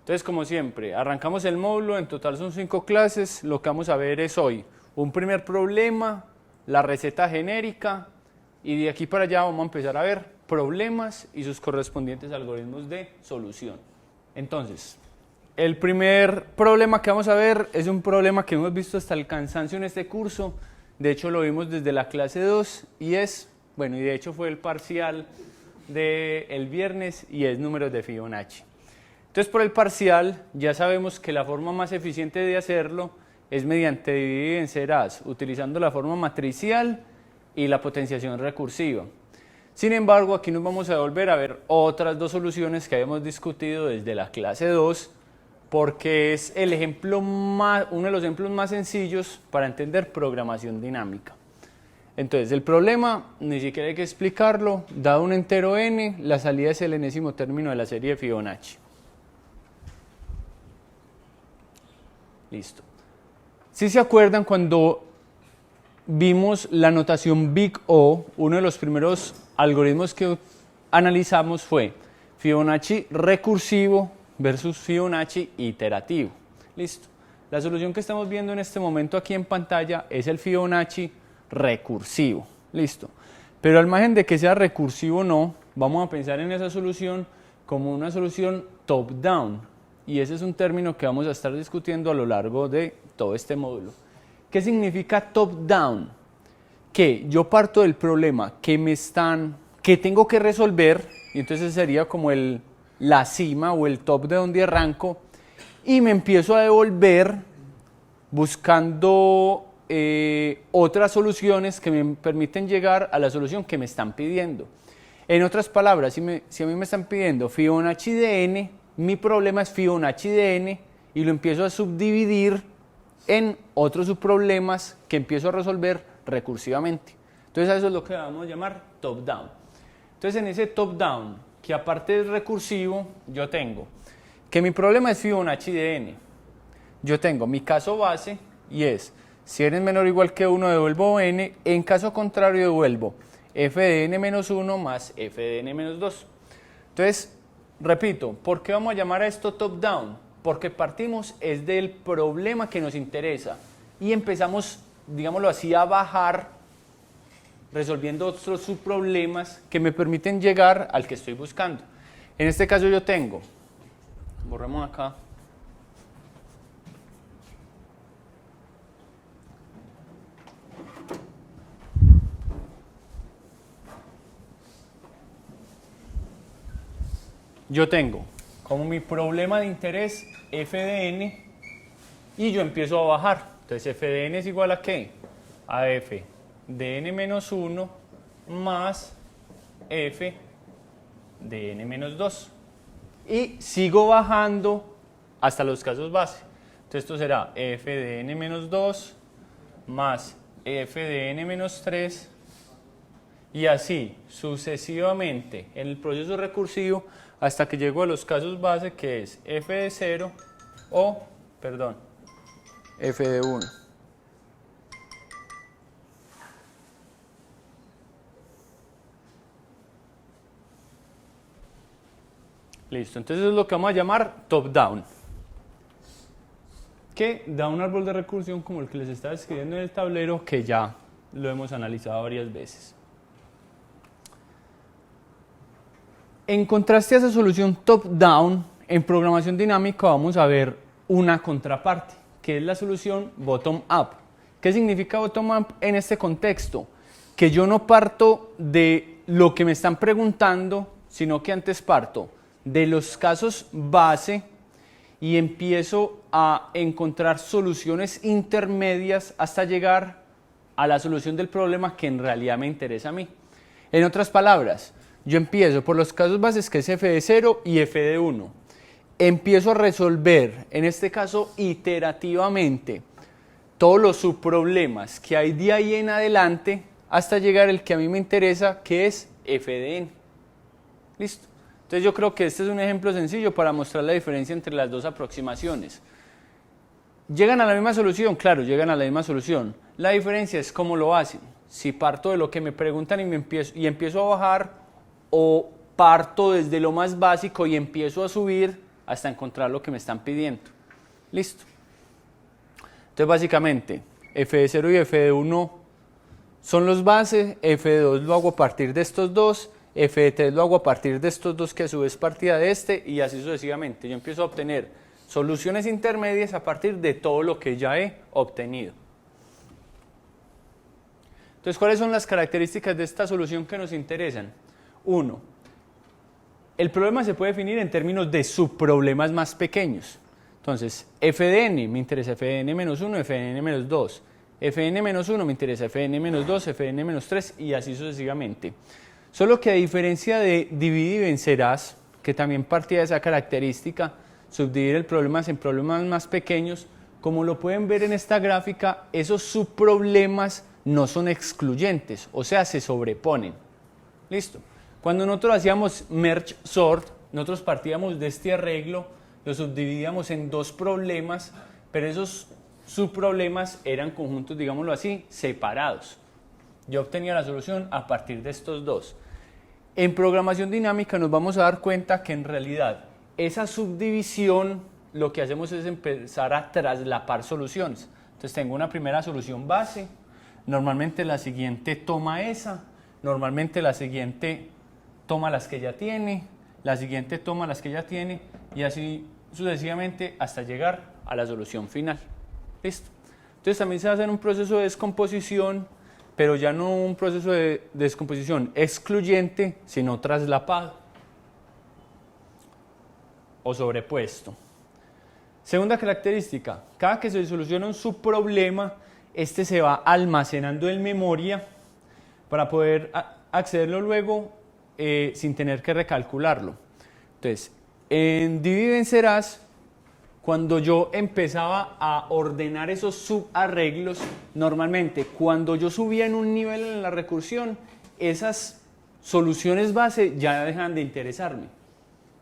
Entonces, como siempre, arrancamos el módulo, en total son 5 clases, lo que vamos a ver es hoy un primer problema, la receta genérica, y de aquí para allá vamos a empezar a ver problemas y sus correspondientes algoritmos de solución. Entonces, el primer problema que vamos a ver es un problema que hemos visto hasta el cansancio en este curso, de hecho lo vimos desde la clase 2 y es, bueno, y de hecho fue el parcial del viernes y es números de Fibonacci. Entonces, por el parcial ya sabemos que la forma más eficiente de hacerlo es mediante dividir y vencerás, utilizando la forma matricial y la potenciación recursiva. Sin embargo, aquí nos vamos a volver a ver otras dos soluciones que habíamos discutido desde la clase 2, porque es el ejemplo uno de los ejemplos más sencillos para entender programación dinámica. Entonces, el problema, ni siquiera hay que explicarlo, dado un entero n, la salida es el enésimo término de la serie de Fibonacci. Listo. Si se acuerdan, cuando vimos la notación Big O, uno de los primeros algoritmos que analizamos fue Fibonacci recursivo versus Fibonacci iterativo. Listo. La solución que estamos viendo en este momento aquí en pantalla es el Fibonacci recursivo. Listo. Pero al margen de que sea recursivo o no, vamos a pensar en esa solución como una solución top-down. Y ese es un término que vamos a estar discutiendo a lo largo de todo este módulo. ¿Qué significa top-down? Que yo parto del problema que tengo que resolver, y entonces sería como la cima o el top de donde arranco, y me empiezo a devolver buscando otras soluciones que me permiten llegar a la solución que me están pidiendo. En otras palabras, si a mí me están pidiendo Fibonacci de n, mi problema es Fibonacci de n y lo empiezo a subdividir en otros subproblemas que empiezo a resolver recursivamente. Entonces a eso es lo que vamos a llamar top-down. Entonces en ese top-down, que aparte es recursivo, yo tengo que mi problema es Fibonacci de n. Yo tengo mi caso base y es, si n es menor o igual que 1 devuelvo n, en caso contrario devuelvo f de n menos 1 más f de n menos 2. Entonces, repito, ¿por qué vamos a llamar a esto top-down? Porque partimos es del problema que nos interesa y empezamos, digámoslo así, a bajar resolviendo otros subproblemas que me permiten llegar al que estoy buscando. En este caso yo tengo, borremos acá, yo tengo como mi problema de interés f de n y yo empiezo a bajar. Entonces f de n es igual a ¿qué? A f de n menos 1 más f de n menos 2. Y sigo bajando hasta los casos base. Entonces esto será f de n menos 2 más f de n menos 3 y así sucesivamente en el proceso recursivo hasta que llego a los casos base, que es f de 0 o, perdón, f de 1. Listo, entonces es lo que vamos a llamar top-down, que da un árbol de recursión como el que les estaba escribiendo en el tablero, que ya lo hemos analizado varias veces. En contraste a esa solución top-down, en programación dinámica vamos a ver una contraparte, que es la solución bottom-up. ¿Qué significa bottom-up en este contexto? Que yo no parto de lo que me están preguntando, sino que antes parto de los casos base y empiezo a encontrar soluciones intermedias hasta llegar a la solución del problema que en realidad me interesa a mí. En otras palabras, yo empiezo por los casos bases, que es f de 0 y f de 1. Empiezo a resolver, en este caso iterativamente, todos los subproblemas que hay de ahí en adelante hasta llegar al que a mí me interesa, que es f de n. ¿Listo? Entonces yo creo que este es un ejemplo sencillo para mostrar la diferencia entre las dos aproximaciones. ¿Llegan a la misma solución? Claro, llegan a la misma solución. La diferencia es cómo lo hacen. Si parto de lo que me preguntan y empiezo a bajar, o parto desde lo más básico y empiezo a subir, hasta encontrar lo que me están pidiendo. Listo. Entonces básicamente f de 0 y f de 1 son los bases, f de 2 lo hago a partir de estos dos, f de 3 lo hago a partir de estos dos que a su vez partida de este y así sucesivamente. Yo empiezo a obtener soluciones intermedias a partir de todo lo que ya he obtenido. Entonces, ¿cuáles son las características de esta solución que nos interesan? 1. El problema se puede definir en términos de subproblemas más pequeños. Entonces, f de n me interesa f de n menos 1, f de n menos 2. f de n menos 1 me interesa f de n menos 2, f de n menos 3 y así sucesivamente. Solo que a diferencia de dividir y vencerás, que también partía de esa característica, subdividir el problema en problemas más pequeños, como lo pueden ver en esta gráfica, esos subproblemas no son excluyentes, o sea, se sobreponen. Listo. Cuando nosotros hacíamos merge sort, nosotros partíamos de este arreglo, lo subdividíamos en dos problemas, pero esos subproblemas eran conjuntos, digámoslo así, separados. Yo obtenía la solución a partir de estos dos. En programación dinámica nos vamos a dar cuenta que en realidad esa subdivisión lo que hacemos es empezar a traslapar soluciones. Entonces tengo una primera solución base, normalmente la siguiente toma esa, normalmente la siguiente toma las que ya tiene, la siguiente toma las que ya tiene y así sucesivamente hasta llegar a la solución final. ¿Listo? Entonces también se va a hacer un proceso de descomposición, pero ya no un proceso de descomposición excluyente, sino traslapado o sobrepuesto. Segunda característica, cada que se soluciona un subproblema, este se va almacenando en memoria para poder accederlo luego sin tener que recalcularlo. Entonces, en Divide y Vencerás, cuando yo empezaba a ordenar esos subarreglos, normalmente cuando yo subía en un nivel en la recursión, esas soluciones base ya dejan de interesarme,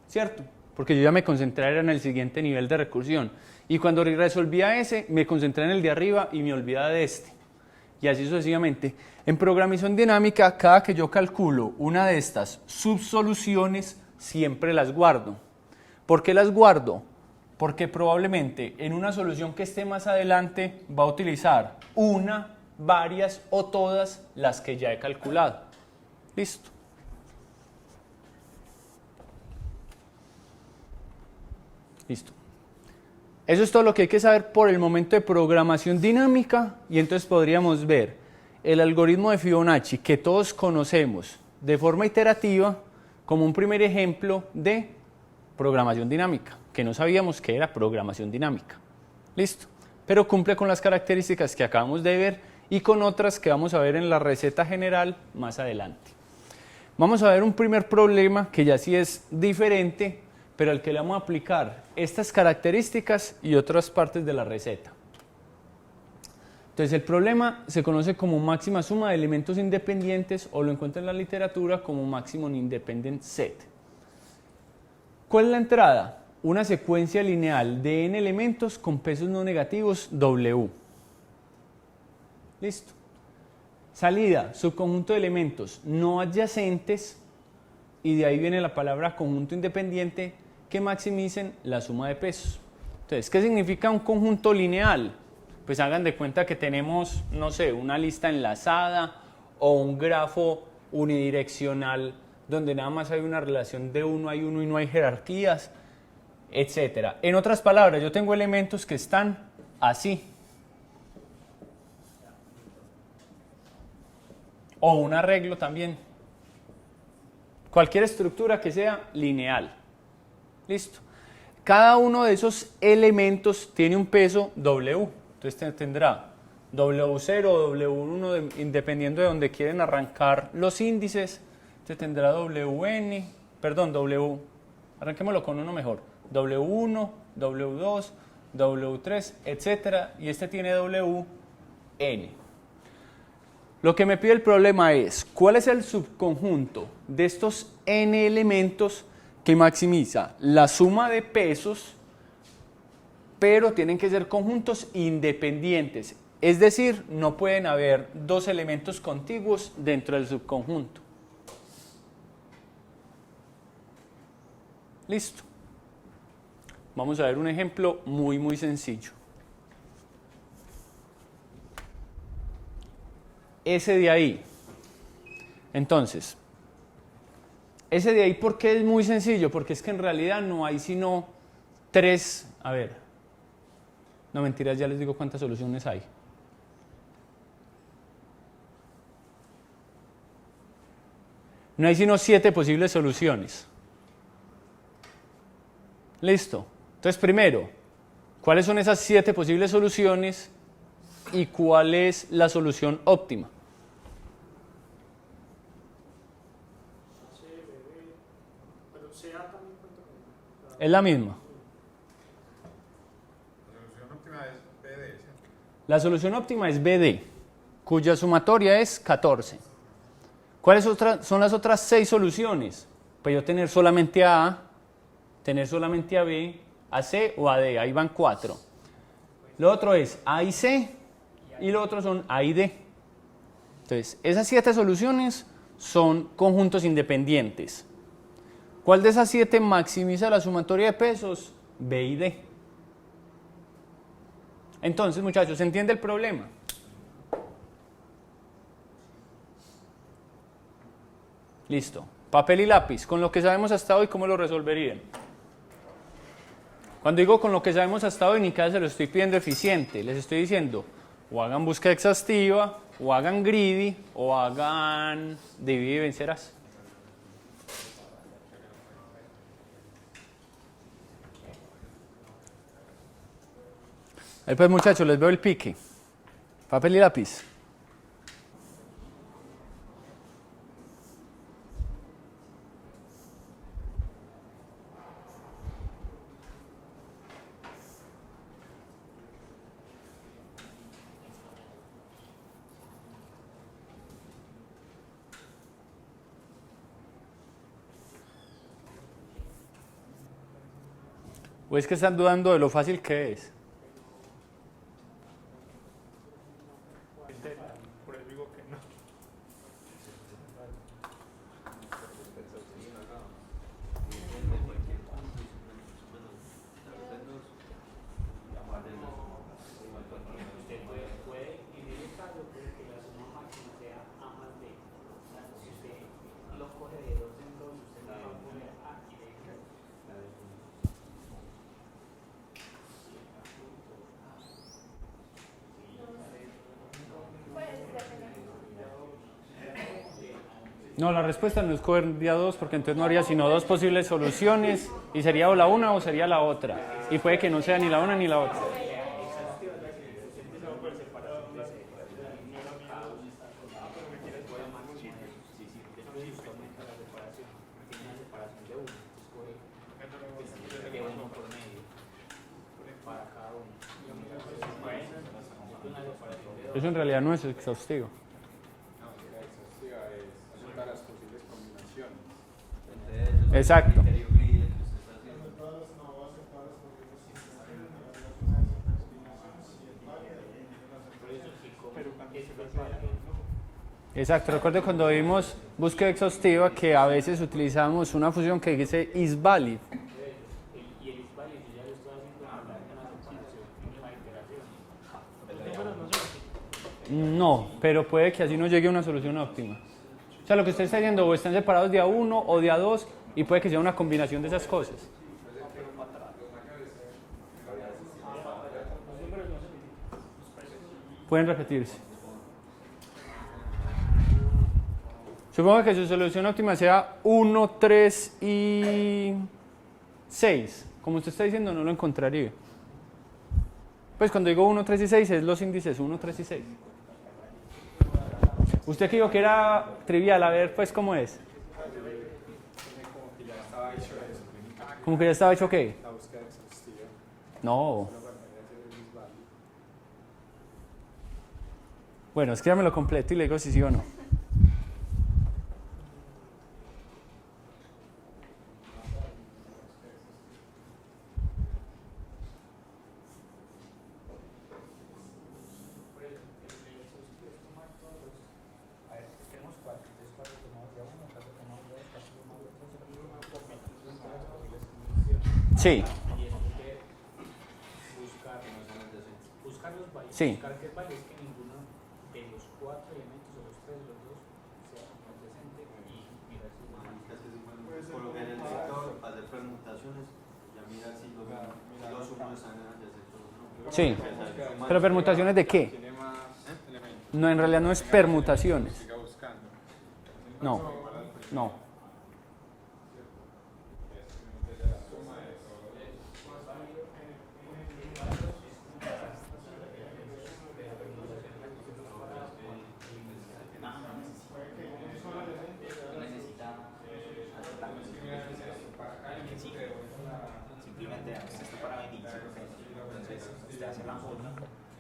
¿cierto? Porque yo ya me concentré en el siguiente nivel de recursión. Y cuando resolvía ese, me concentré en el de arriba y me olvidaba de este. Y así sucesivamente. En programación dinámica, cada que yo calculo una de estas subsoluciones, siempre las guardo. ¿Por qué las guardo? Porque probablemente en una solución que esté más adelante va a utilizar una, varias o todas las que ya he calculado. Listo. Listo. Eso es todo lo que hay que saber por el momento de programación dinámica y entonces podríamos ver el algoritmo de Fibonacci que todos conocemos de forma iterativa como un primer ejemplo de programación dinámica, que no sabíamos que era programación dinámica. Listo. Pero cumple con las características que acabamos de ver y con otras que vamos a ver en la receta general más adelante. Vamos a ver un primer problema que ya sí es diferente, pero al que le vamos a aplicar estas características y otras partes de la receta. Entonces el problema se conoce como máxima suma de elementos independientes o lo encuentra en la literatura como maximum independent set. ¿Cuál es la entrada? Una secuencia lineal de n elementos con pesos no negativos W. Listo. Salida, subconjunto de elementos no adyacentes y de ahí viene la palabra conjunto independiente que maximicen la suma de pesos. Entonces, ¿qué significa un conjunto lineal? Pues hagan de cuenta que tenemos, no sé, una lista enlazada o un grafo unidireccional donde nada más hay una relación de uno hay uno y no hay jerarquías, etc. En otras palabras, yo tengo elementos que están así. O un arreglo también. Cualquier estructura que sea lineal. Listo. Cada uno de esos elementos tiene un peso W. Entonces tendrá W0 o W1 dependiendo de donde quieren arrancar los índices. Este tendrá arranquémoslo con uno mejor. W1, W2, W3, etc. Y este tiene WN. Lo que me pide el problema es, ¿cuál es el subconjunto de estos n elementos que maximiza la suma de pesos, pero tienen que ser conjuntos independientes? Es decir, no pueden haber dos elementos contiguos dentro del subconjunto. Listo. Vamos a ver un ejemplo muy sencillo. Ese de ahí. Entonces, ese de ahí, ¿por qué es muy sencillo? Porque es que en realidad no hay sino 3, a ver, no mentiras, ya les digo cuántas soluciones hay. No hay sino 7 posibles soluciones. Listo. Entonces, primero, ¿cuáles son esas 7 posibles soluciones y cuál es la solución óptima? Es la misma. La solución óptima es BD, cuya sumatoria es 14. ¿Cuáles son las otras 6 soluciones? Pues yo tener solamente a A, tener solamente a B, a C o a D, ahí van 4. Lo otro es A y C y lo otro son A y D. Entonces, esas 7 soluciones son conjuntos independientes. ¿Cuál de esas 7 maximiza la sumatoria de pesos? B y D. Entonces, muchachos, ¿se entiende el problema? Listo. Papel y lápiz. Con lo que sabemos hasta hoy, ¿cómo lo resolverían? Cuando digo con lo que sabemos hasta hoy, ni cada se lo estoy pidiendo eficiente. Les estoy diciendo, o hagan búsqueda exhaustiva, o hagan greedy, o hagan divide y vencerás. Ahí pues, muchachos, les veo el pique. Papel y lápiz. ¿O es que están dudando de lo fácil que es? Por eso digo que no. No, la respuesta no es coger día 2 porque entonces no habría sino 2 posibles soluciones y sería o la una o sería la otra. Y puede que no sea ni la una ni la otra. Eso en realidad no es exhaustivo. Exacto. Exacto, recuerdo cuando vimos búsqueda exhaustiva que a veces utilizamos una función que dice isValid. No, pero puede que así no llegue a una solución óptima. O sea, lo que usted está diciendo, o están separados de A1 o de A2 y puede que sea una combinación de esas cosas. Pueden repetirse. Supongo que su solución óptima sea 1, 3 y 6. Como usted está diciendo, no lo encontraría. Pues cuando digo 1, 3 y 6 es los índices 1, 3 y 6. Usted que dijo que era trivial, a ver pues cómo es. ¿Cómo que ya estaba hecho qué? No. Bueno, escríbamelo completo y le digo si sí o no. Sí. Sí. Buscar que vale es que ninguno de los 4 elementos o los 3 o los 2 sea adyacente y mirar si colocar en el sector, hacer permutaciones, ya mirar si los unos están adyacentes o no. Sí. ¿Pero permutaciones de qué? Tiene más elementos. No, en realidad no es permutaciones. Siga buscando. No, no. simplemente esto para venir, entonces usted hace la foto,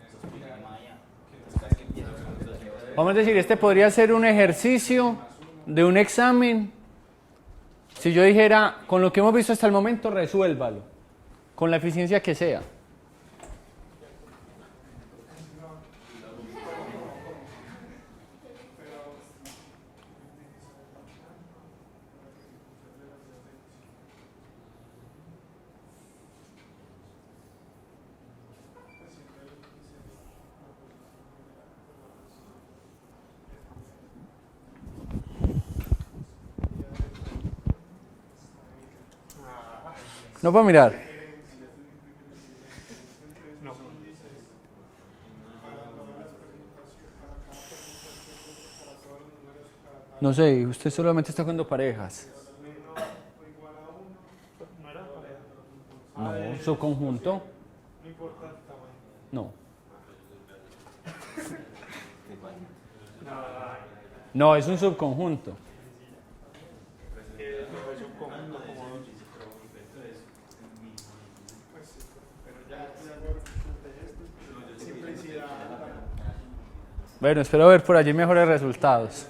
esto es allá, después que empieza con los dedos. Vamos a decir, este podría ser un ejercicio de un examen. Si yo dijera, con lo que hemos visto hasta el momento, resuélvalo, con la eficiencia que sea. No puedo mirar. No sé, usted solamente está jugando parejas. No, su conjunto. No. No, es un subconjunto. Bueno, espero ver por allí mejores resultados.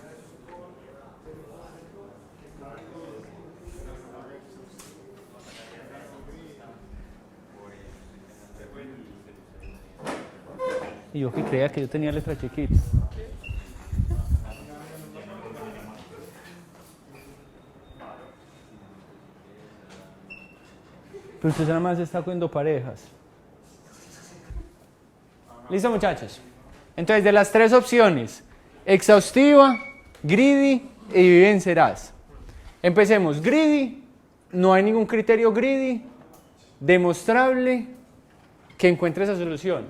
Y yo que creía que yo tenía letra chiquita. Pero usted nada más está cogiendo parejas. ¿Listo, muchachos? Entonces, de las tres opciones, exhaustiva, greedy y vencerás. Empecemos. Greedy, no hay ningún criterio greedy demostrable que encuentre esa solución.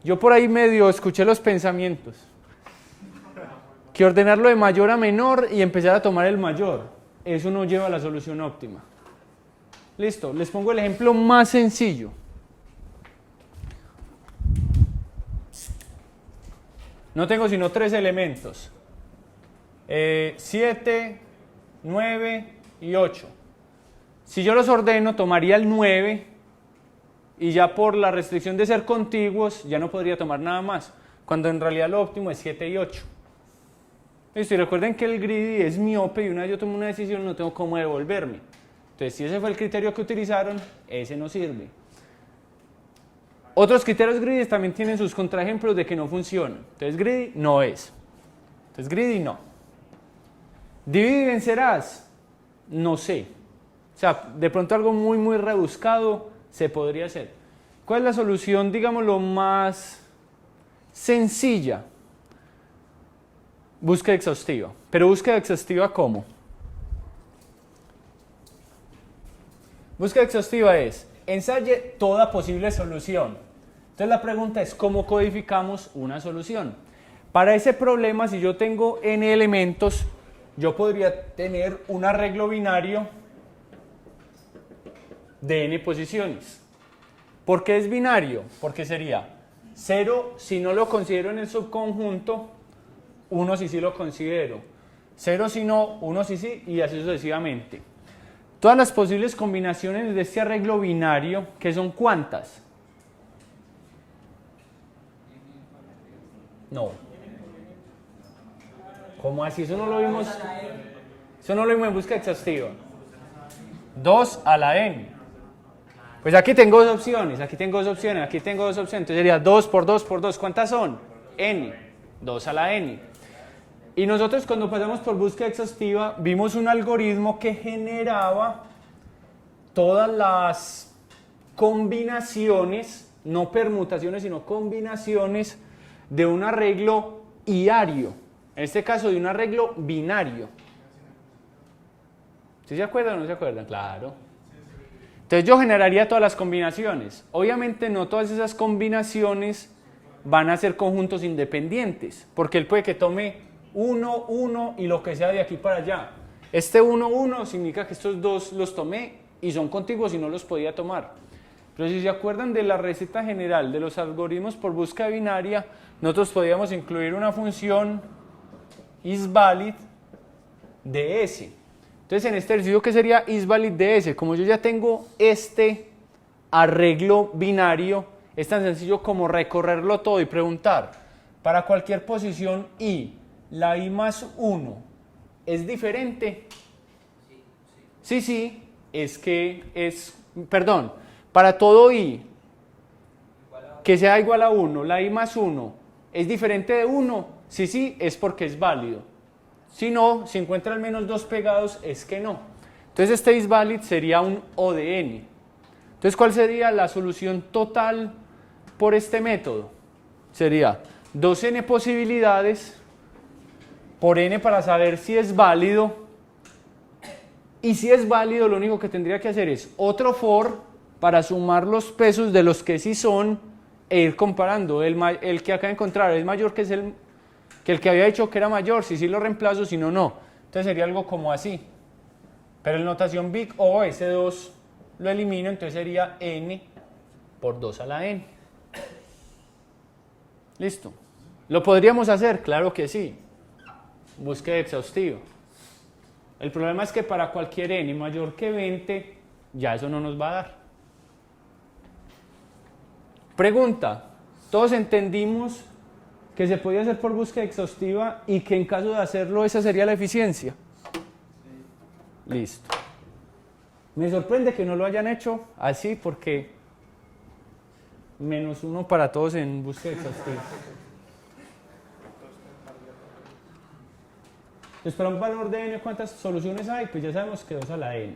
Yo por ahí medio escuché los pensamientos. Que ordenarlo de mayor a menor y empezar a tomar el mayor, eso no lleva a la solución óptima. Listo, les pongo el ejemplo más sencillo. No tengo sino 3 elementos. 7, 9 y 8. Si yo los ordeno, tomaría el 9 y ya por la restricción de ser contiguos ya no podría tomar nada más, cuando en realidad lo óptimo es 7 y 8. Listo, y recuerden que el greedy es miope y una vez yo tomo una decisión no tengo cómo devolverme. Entonces, si ese fue el criterio que utilizaron, ese no sirve. Otros criterios greedy también tienen sus contraejemplos de que no funcionan. Entonces, greedy no es. Entonces, greedy no. Divide y vencerás. No sé. O sea, de pronto algo muy, muy rebuscado se podría hacer. ¿Cuál es la solución, digamos, lo más sencilla? Búsqueda exhaustiva. Pero búsqueda exhaustiva, ¿cómo? Búsqueda exhaustiva es, ensaye toda posible solución. Entonces la pregunta es, ¿cómo codificamos una solución? Para ese problema, si yo tengo n elementos, yo podría tener un arreglo binario de n posiciones. ¿Por qué es binario? Porque sería 0 si no lo considero en el subconjunto, 1 si sí lo considero, 0 si no, 1 si sí, y así sucesivamente. Todas las posibles combinaciones de este arreglo binario, ¿que son cuántas? No. ¿Cómo así? Eso no lo vimos. Eso no lo vimos en búsqueda exhaustiva. 2 a la n. Pues aquí tengo dos opciones, aquí tengo dos opciones, aquí tengo dos opciones. Entonces sería 2 por 2 por 2. ¿Cuántas son? N. 2 a la n. Y nosotros cuando pasamos por búsqueda exhaustiva vimos un algoritmo que generaba todas las combinaciones no permutaciones, sino combinaciones de un arreglo iario, en este caso de un arreglo binario. ¿Sí se acuerdan o no se acuerdan? Claro. Entonces yo generaría todas las combinaciones. Obviamente no todas esas combinaciones van a ser conjuntos independientes, porque él puede que tome 1, 1 y lo que sea de aquí para allá. Este 1, 1 significa que estos dos los tomé y son contiguos y no los podía tomar. Pero si se acuerdan de la receta general de los algoritmos por búsqueda binaria, nosotros podíamos incluir una función isValid de S. Entonces en este ejercicio, ¿qué sería isValid de S? Como yo ya tengo este arreglo binario, es tan sencillo como recorrerlo todo y preguntar, para cualquier posición i, la i más 1 es diferente. Sí, es que es, perdón, para todo i que sea igual a 1, la i más 1 es diferente de 1, sí, es porque es válido. Si no, si encuentra al menos 2 pegados, es que no. Entonces este isValid sería un O de n. Entonces, ¿cuál sería la solución total por este método? Sería 2n posibilidades por n para saber si es válido. Y si es válido, lo único que tendría que hacer es otro for para sumar los pesos de los que sí son e ir comparando. El que acaba de encontrar es mayor que el que había dicho que era mayor, si sí lo reemplazo, si no, no. Entonces sería algo como así. Pero en notación big O, ese 2 lo elimino, entonces sería n por 2 a la n. Listo. ¿Lo podríamos hacer? Claro que sí. Búsqueda exhaustiva. El problema es que para cualquier n mayor que 20, ya eso no nos va a dar. Pregunta. ¿Todos entendimos que se podía hacer por búsqueda exhaustiva y que en caso de hacerlo esa sería la eficiencia? Listo. Me sorprende que no lo hayan hecho así porque -1 para todos en búsqueda exhaustiva. Entonces, para un valor de n, ¿cuántas soluciones hay? Pues ya sabemos que 2 a la n.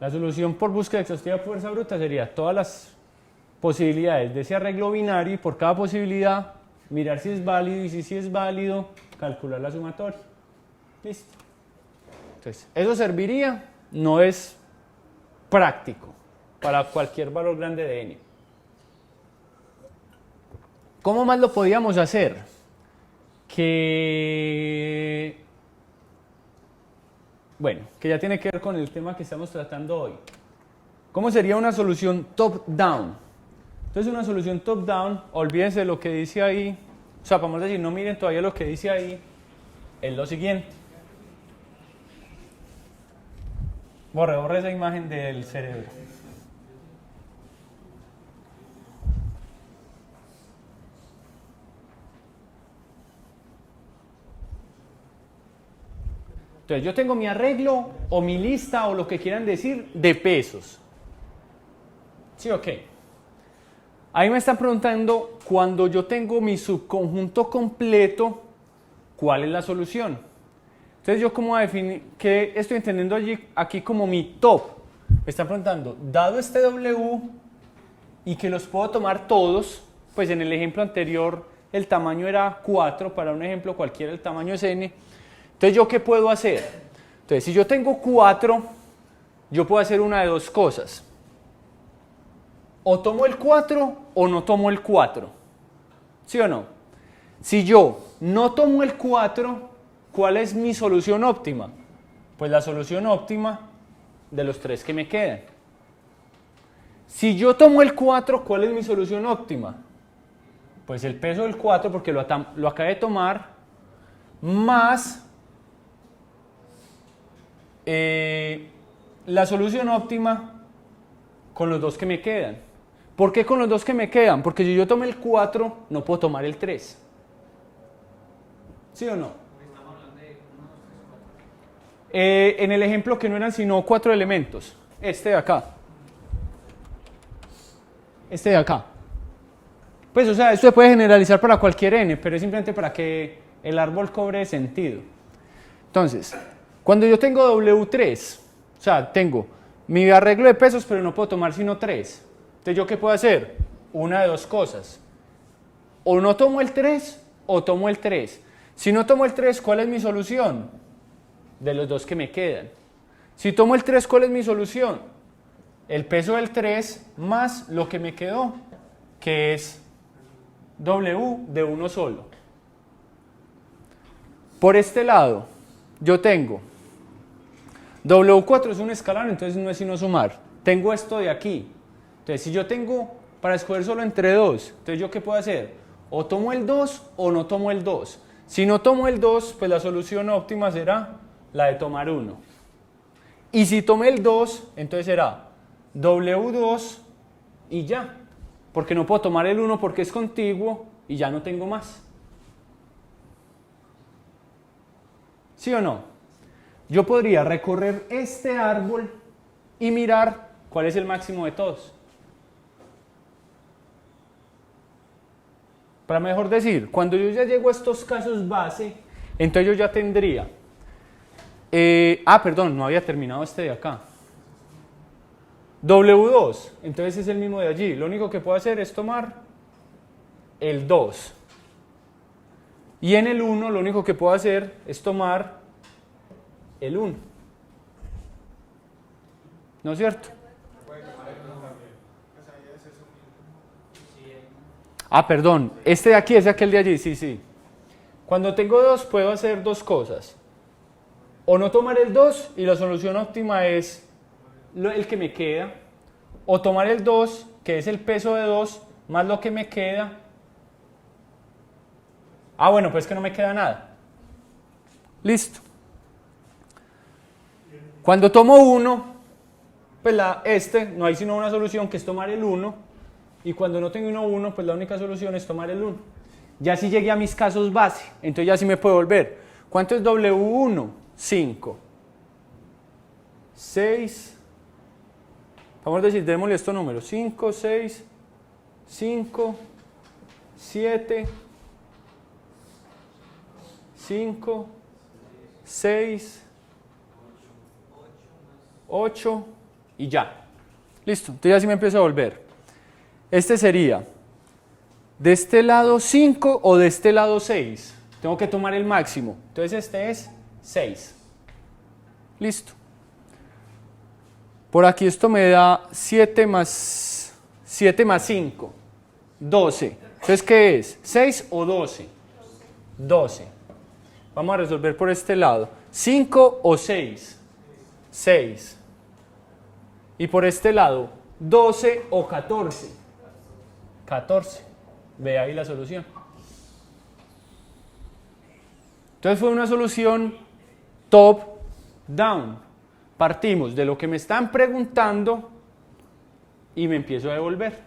La solución por búsqueda exhaustiva por fuerza bruta sería todas las posibilidades de ese arreglo binario y por cada posibilidad mirar si es válido y si sí es válido, calcular la sumatoria. Listo. Entonces, eso serviría, no es práctico para cualquier valor grande de n. ¿Cómo más lo podíamos hacer? Que ya tiene que ver con el tema que estamos tratando hoy. ¿Cómo sería una solución top-down? Entonces una solución top-down, olvídense de lo que dice ahí, o sea, vamos a decir, no miren todavía lo que dice ahí, es lo siguiente. Borre esa imagen del cerebro. Entonces yo tengo mi arreglo o mi lista o lo que quieran decir de pesos. ¿Sí o qué? Ahí me están preguntando, cuando yo tengo mi subconjunto completo, ¿cuál es la solución? Entonces yo cómo definir, ¿qué estoy entendiendo aquí como mi top? Me están preguntando, dado este W y que los puedo tomar todos, pues en el ejemplo anterior el tamaño era 4, para un ejemplo cualquiera el tamaño es n. Entonces ¿yo qué puedo hacer? Entonces si yo tengo 4, yo puedo hacer una de dos cosas. O tomo el 4 o no tomo el 4. ¿Sí o no? Si yo no tomo el 4, ¿cuál es mi solución óptima? Pues la solución óptima de los 3 que me quedan. Si yo tomo el 4, ¿cuál es mi solución óptima? Pues el peso del 4, porque lo acabé de tomar, más la solución óptima con los 2 que me quedan. ¿Por qué con los 2 que me quedan? Porque si yo tomo el 4, no puedo tomar el 3. ¿Sí o no? En el ejemplo que no eran sino 4 elementos. Este de acá. Este de acá. Pues, o sea, esto se puede generalizar para cualquier n, pero es simplemente para que el árbol cobre sentido. Entonces, cuando yo tengo W3, o sea, tengo mi arreglo de pesos, pero no puedo tomar sino 3. Entonces, ¿yo qué puedo hacer? una de dos cosas. O no tomo el 3 o tomo el 3. Si no tomo el 3, ¿cuál es mi solución? De los dos que me quedan. Si tomo el 3, ¿cuál es mi solución? El peso del 3 más lo que me quedó, que es W de uno solo. Por este lado, yo tengo W4 es un escalar, entonces no es sino sumar. Tengo esto de aquí. Entonces, si yo tengo para escoger solo entre 2, entonces ¿yo qué puedo hacer? O tomo el 2 o no tomo el 2. Si no tomo el 2, pues la solución óptima será la de tomar 1. Y si tomé el 2, entonces será W2 y ya. Porque no puedo tomar el 1 porque es contiguo y ya no tengo más. ¿Sí o no? Yo podría recorrer este árbol y mirar cuál es el máximo de todos. Para mejor decir, cuando yo ya llego a estos casos base, entonces yo ya tendría... perdón, no había terminado este de acá. W2, entonces es el mismo de allí. Lo único que puedo hacer es tomar el 2. Y en el 1 lo único que puedo hacer es tomar el 1. ¿No es cierto? Perdón, este de aquí es aquel de allí, sí. Cuando tengo 2 puedo hacer dos cosas. O no tomar el 2 y la solución óptima es el que me queda. O tomar el 2, que es el peso de 2, más lo que me queda. Bueno, pues que no me queda nada. Listo. Cuando tomo 1, pues no hay sino una solución que es tomar el 1. Y cuando no tengo 1, pues la única solución es tomar el 1. Ya si llegué a mis casos base, entonces ya sí me puedo volver. ¿Cuánto es W1? 5. 6. Vamos a decir, démosle estos números. 5, 6, 5, 7, 5, 6, 8 y ya. Listo, entonces ya sí me empiezo a volver. Este sería de este lado 5 o de este lado 6. Tengo que tomar el máximo. Entonces este es 6. Listo. Por aquí esto me da 7 más 5. 12. Entonces, ¿qué es? ¿6 o 12? 12. Vamos a resolver por este lado. 5 o 6. 6. Y por este lado, 12 o 14. 14. Ve ahí la solución. Entonces fue una solución top-down. Partimos de lo que me están preguntando y me empiezo a devolver.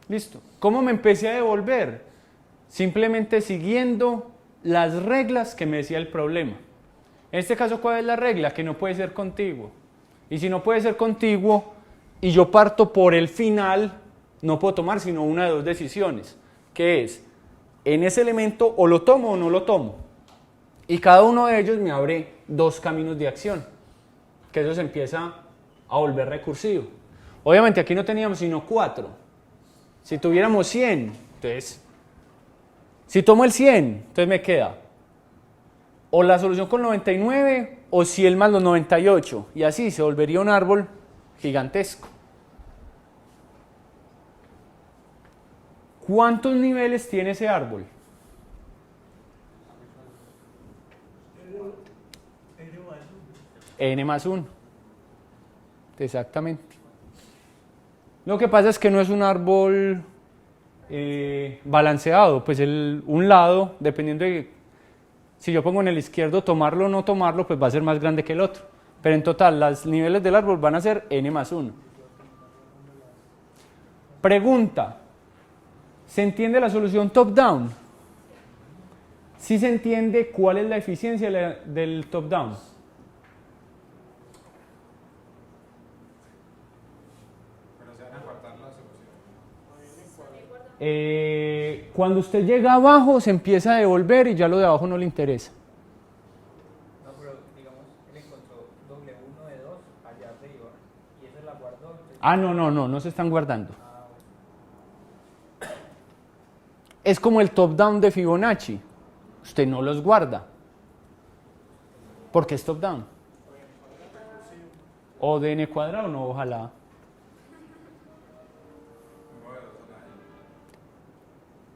Listo. ¿Cómo me empecé a devolver? Simplemente siguiendo las reglas que me decía el problema. En este caso, ¿cuál es la regla? Que no puede ser contiguo. Y si no puede ser contiguo y yo parto por el final, no puedo tomar sino una de dos decisiones, que es, en ese elemento o lo tomo o no lo tomo. Y cada uno de ellos me abre dos caminos de acción, que eso se empieza a volver recursivo. Obviamente aquí no teníamos sino 4. Si tuviéramos 100, entonces, si tomo el 100, entonces me queda o la solución con 99 o 100 más los 98, y así se volvería un árbol gigantesco. ¿Cuántos niveles tiene ese árbol? N más 1. Exactamente. Lo que pasa es que no es un árbol balanceado, pues un lado, dependiendo de si yo pongo en el izquierdo tomarlo o no tomarlo, pues va a ser más grande que el otro. Pero en total, los niveles del árbol van a ser N más 1. Pregunta. ¿Se entiende la solución top-down? ¿Sí se entiende cuál es la eficiencia del top-down? Pero se van a apartar la solución. Cuando usted llega abajo, se empieza a devolver y ya lo de abajo no le interesa. No, pero digamos, él encontró W1 de 2 allá arriba Ah, no se están guardando. Es como el top-down de Fibonacci. Usted no los guarda. Porque es top-down. O de n cuadrado, no, ojalá.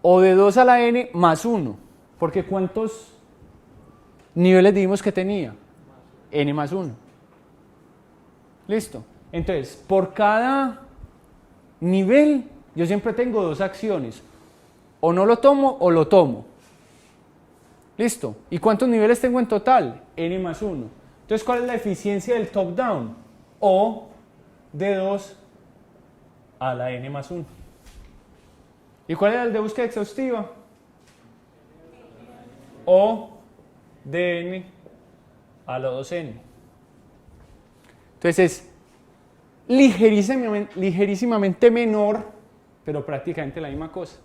O de 2 a la n más 1. Porque ¿cuántos niveles dijimos que tenía? N más 1. Listo. Entonces, por cada nivel, yo siempre tengo dos acciones. O no lo tomo o lo tomo. Listo. ¿Y cuántos niveles tengo en total? N más 1. Entonces, ¿cuál es la eficiencia del top-down? O de 2 a la n más 1. ¿Y cuál es el de búsqueda exhaustiva? O de n a la 2n. Entonces es ligerísimamente menor, pero prácticamente la misma cosa.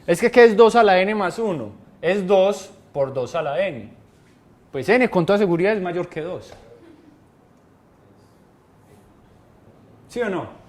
Es que ¿qué es 2 a la n más 1? Es 2 por 2 a la n. Pues n con toda seguridad es mayor que 2. ¿Sí o no?